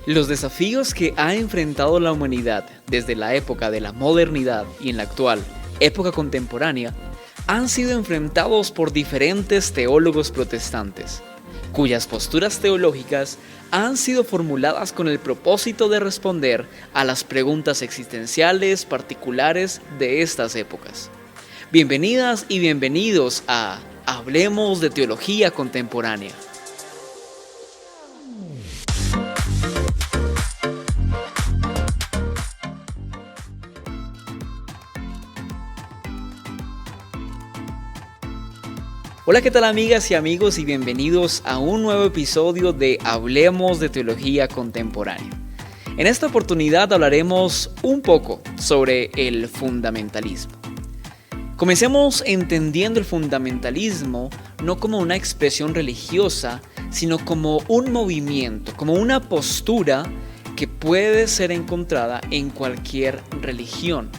Los desafíos que ha enfrentado la humanidad desde la época de la modernidad y en la actual época contemporánea han sido enfrentados por diferentes teólogos protestantes, cuyas posturas teológicas han sido formuladas con el propósito de responder a las preguntas existenciales particulares de estas épocas. Bienvenidas y bienvenidos a Hablemos de Teología Contemporánea. Hola, ¿qué tal amigas y amigos? Y bienvenidos a un nuevo episodio de Hablemos de Teología Contemporánea. En esta oportunidad hablaremos un poco sobre el fundamentalismo. Comencemos entendiendo el fundamentalismo no como una expresión religiosa, sino como un movimiento, como una postura que puede ser encontrada en cualquier religión.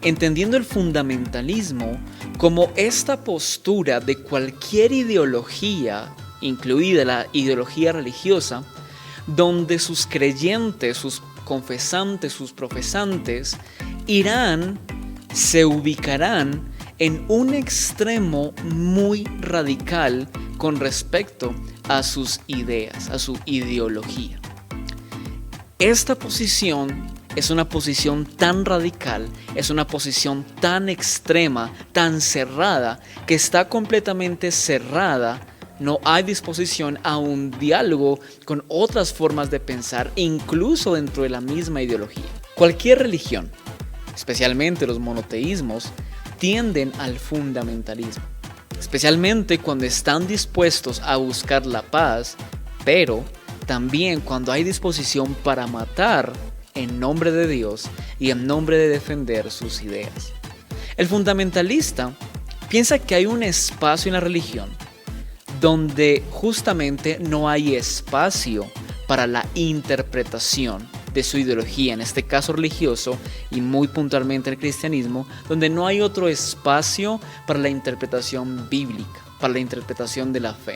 Entendiendo el fundamentalismo como esta postura de cualquier ideología, incluida la ideología religiosa, donde sus creyentes, sus confesantes, sus profesantes, se ubicarán en un extremo muy radical con respecto a sus ideas, a su ideología. Esta posición es una posición tan radical, es una posición tan extrema, tan cerrada, que está completamente cerrada. No hay disposición a un diálogo con otras formas de pensar, incluso dentro de la misma ideología. Cualquier religión, especialmente los monoteísmos, tienden al fundamentalismo, especialmente cuando están dispuestos a buscar la paz, pero también cuando hay disposición para matar en nombre de Dios y en nombre de defender sus ideas. El fundamentalista piensa que hay un espacio en la religión donde justamente no hay espacio para la interpretación de su ideología, en este caso religioso y muy puntualmente el cristianismo, donde no hay otro espacio para la interpretación bíblica, para la interpretación de la fe.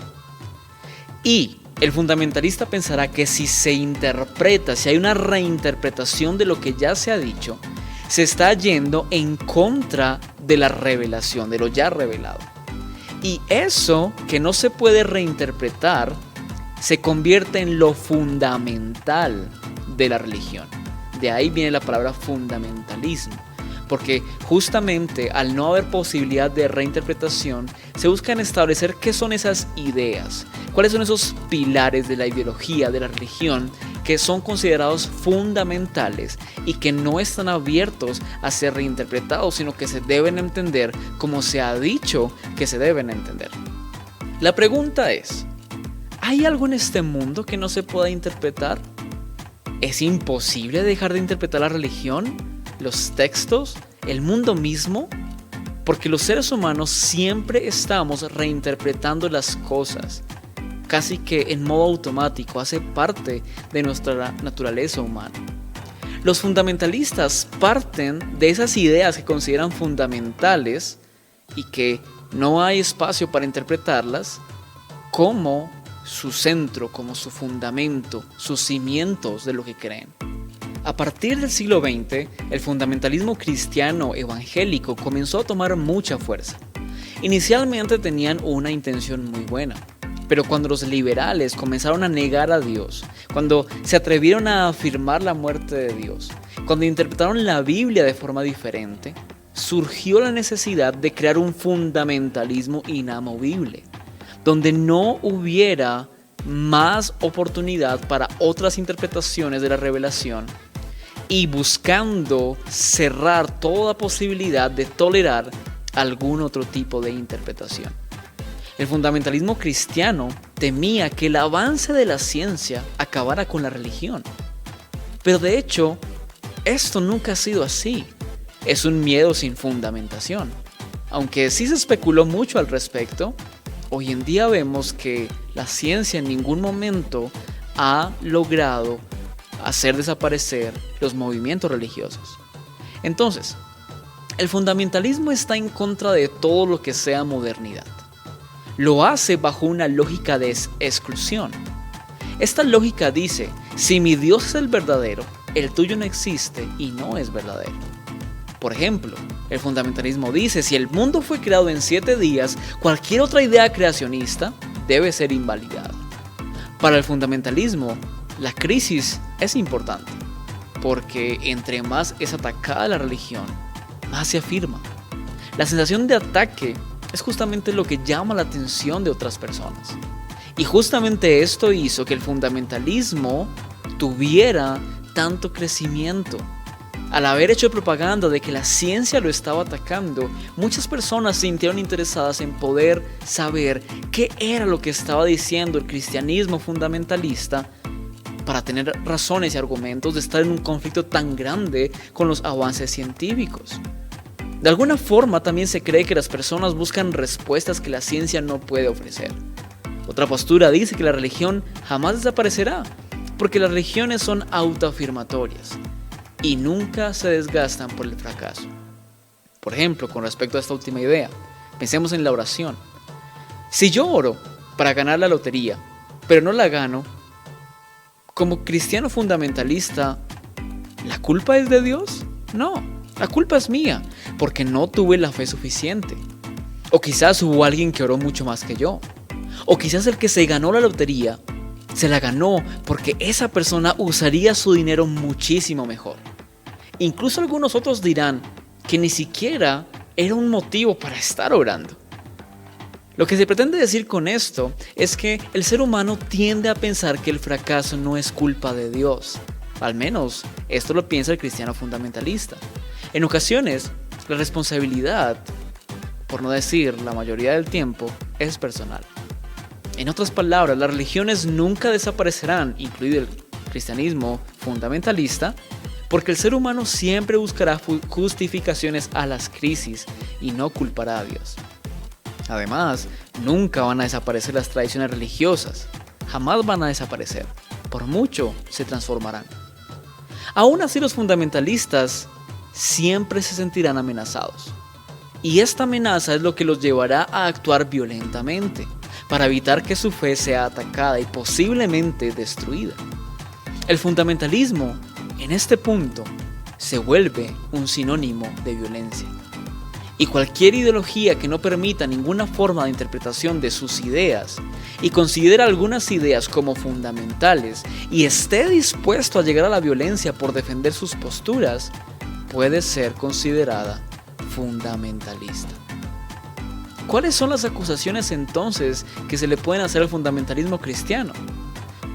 Y el fundamentalista pensará que si se interpreta, si hay una reinterpretación de lo que ya se ha dicho, se está yendo en contra de la revelación, de lo ya revelado. Y eso que no se puede reinterpretar se convierte en lo fundamental de la religión. De ahí viene la palabra fundamentalismo. Porque justamente al no haber posibilidad de reinterpretación, se buscan establecer qué son esas ideas, cuáles son esos pilares de la ideología, de la religión, que son considerados fundamentales y que no están abiertos a ser reinterpretados, sino que se deben entender como se ha dicho que se deben entender. La pregunta es, ¿hay algo en este mundo que no se pueda interpretar? ¿Es imposible dejar de interpretar la religión, los textos, el mundo mismo? Porque los seres humanos siempre estamos reinterpretando las cosas, casi que en modo automático, hace parte de nuestra naturaleza humana. Los fundamentalistas parten de esas ideas que consideran fundamentales y que no hay espacio para interpretarlas como su centro, como su fundamento, sus cimientos de lo que creen. A partir del siglo XX, el fundamentalismo cristiano evangélico comenzó a tomar mucha fuerza. Inicialmente tenían una intención muy buena, pero cuando los liberales comenzaron a negar a Dios, cuando se atrevieron a afirmar la muerte de Dios, cuando interpretaron la Biblia de forma diferente, surgió la necesidad de crear un fundamentalismo inamovible, donde no hubiera más oportunidad para otras interpretaciones de la revelación, y buscando cerrar toda posibilidad de tolerar algún otro tipo de interpretación. El fundamentalismo cristiano temía que el avance de la ciencia acabara con la religión. Pero de hecho, esto nunca ha sido así. Es un miedo sin fundamentación. Aunque sí se especuló mucho al respecto, hoy en día vemos que la ciencia en ningún momento ha logrado hacer desaparecer los movimientos religiosos. Entonces, el fundamentalismo está en contra de todo lo que sea modernidad. Lo hace bajo una lógica de exclusión. Esta lógica dice Si mi Dios es el verdadero, el tuyo no existe y no es verdadero. Por ejemplo, el fundamentalismo dice, si el mundo fue creado en 7 días, cualquier otra idea creacionista debe ser invalidada. Para el fundamentalismo, la crisis es importante, porque entre más es atacada la religión, más se afirma. La sensación de ataque es justamente lo que llama la atención de otras personas. Y justamente esto hizo que el fundamentalismo tuviera tanto crecimiento. Al haber hecho propaganda de que la ciencia lo estaba atacando, muchas personas se sintieron interesadas en poder saber qué era lo que estaba diciendo el cristianismo fundamentalista para tener razones y argumentos de estar en un conflicto tan grande con los avances científicos. De alguna forma también se cree que las personas buscan respuestas que la ciencia no puede ofrecer. Otra postura dice que la religión jamás desaparecerá, porque las religiones son autoafirmatorias y nunca se desgastan por el fracaso. Por ejemplo, con respecto a esta última idea, pensemos en la oración. Si yo oro para ganar la lotería, pero no la gano, como cristiano fundamentalista, ¿la culpa es de Dios? No, la culpa es mía, porque no tuve la fe suficiente. O quizás hubo alguien que oró mucho más que yo. O quizás el que se ganó la lotería se la ganó porque esa persona usaría su dinero muchísimo mejor. Incluso algunos otros dirán que ni siquiera era un motivo para estar orando. Lo que se pretende decir con esto es que el ser humano tiende a pensar que el fracaso no es culpa de Dios. Al menos esto lo piensa el cristiano fundamentalista. En ocasiones, la responsabilidad, por no decir la mayoría del tiempo, es personal. En otras palabras, las religiones nunca desaparecerán, incluido el cristianismo fundamentalista, porque el ser humano siempre buscará justificaciones a las crisis y no culpará a Dios. Además, nunca van a desaparecer las tradiciones religiosas, jamás van a desaparecer, por mucho se transformarán. Aún así, los fundamentalistas siempre se sentirán amenazados, y esta amenaza es lo que los llevará a actuar violentamente, para evitar que su fe sea atacada y posiblemente destruida. El fundamentalismo, en este punto, se vuelve un sinónimo de violencia. Y cualquier ideología que no permita ninguna forma de interpretación de sus ideas y considera algunas ideas como fundamentales y esté dispuesto a llegar a la violencia por defender sus posturas, puede ser considerada fundamentalista. ¿Cuáles son las acusaciones entonces que se le pueden hacer al fundamentalismo cristiano?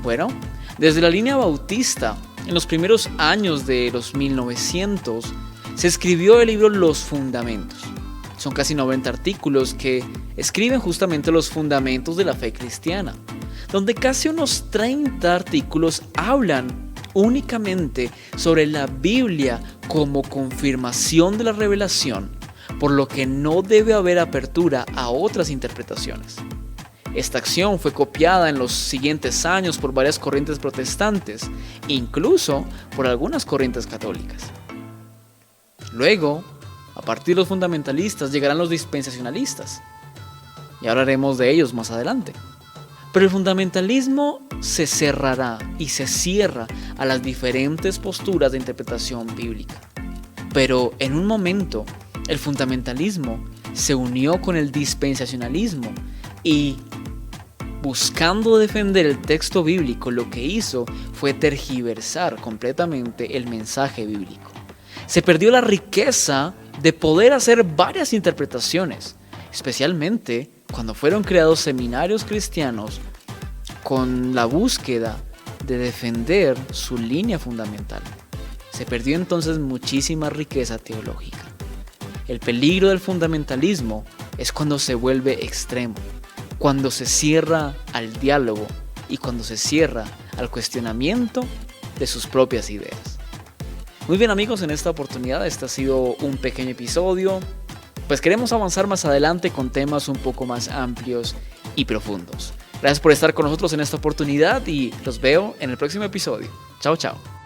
Bueno, desde la línea bautista, en los primeros años de los 1900, se escribió el libro Los Fundamentos. Son casi 90 artículos que escriben justamente los fundamentos de la fe cristiana, donde casi unos 30 artículos hablan únicamente sobre la Biblia como confirmación de la revelación, por lo que no debe haber apertura a otras interpretaciones. Esta acción fue copiada en los siguientes años por varias corrientes protestantes, incluso por algunas corrientes católicas. Luego, a partir de los fundamentalistas llegarán los dispensacionalistas, y hablaremos de ellos más adelante. Pero el fundamentalismo se cerrará y se cierra a las diferentes posturas de interpretación bíblica. Pero en un momento, el fundamentalismo se unió con el dispensacionalismo y, buscando defender el texto bíblico, lo que hizo fue tergiversar completamente el mensaje bíblico. Se perdió la riqueza de poder hacer varias interpretaciones, especialmente cuando fueron creados seminarios cristianos con la búsqueda de defender su línea fundamental. Se perdió entonces muchísima riqueza teológica. El peligro del fundamentalismo es cuando se vuelve extremo, cuando se cierra al diálogo y cuando se cierra al cuestionamiento de sus propias ideas. Muy bien amigos, en esta oportunidad este ha sido un pequeño episodio, pues queremos avanzar más adelante con temas un poco más amplios y profundos. Gracias por estar con nosotros en esta oportunidad y los veo en el próximo episodio. Chao, chao.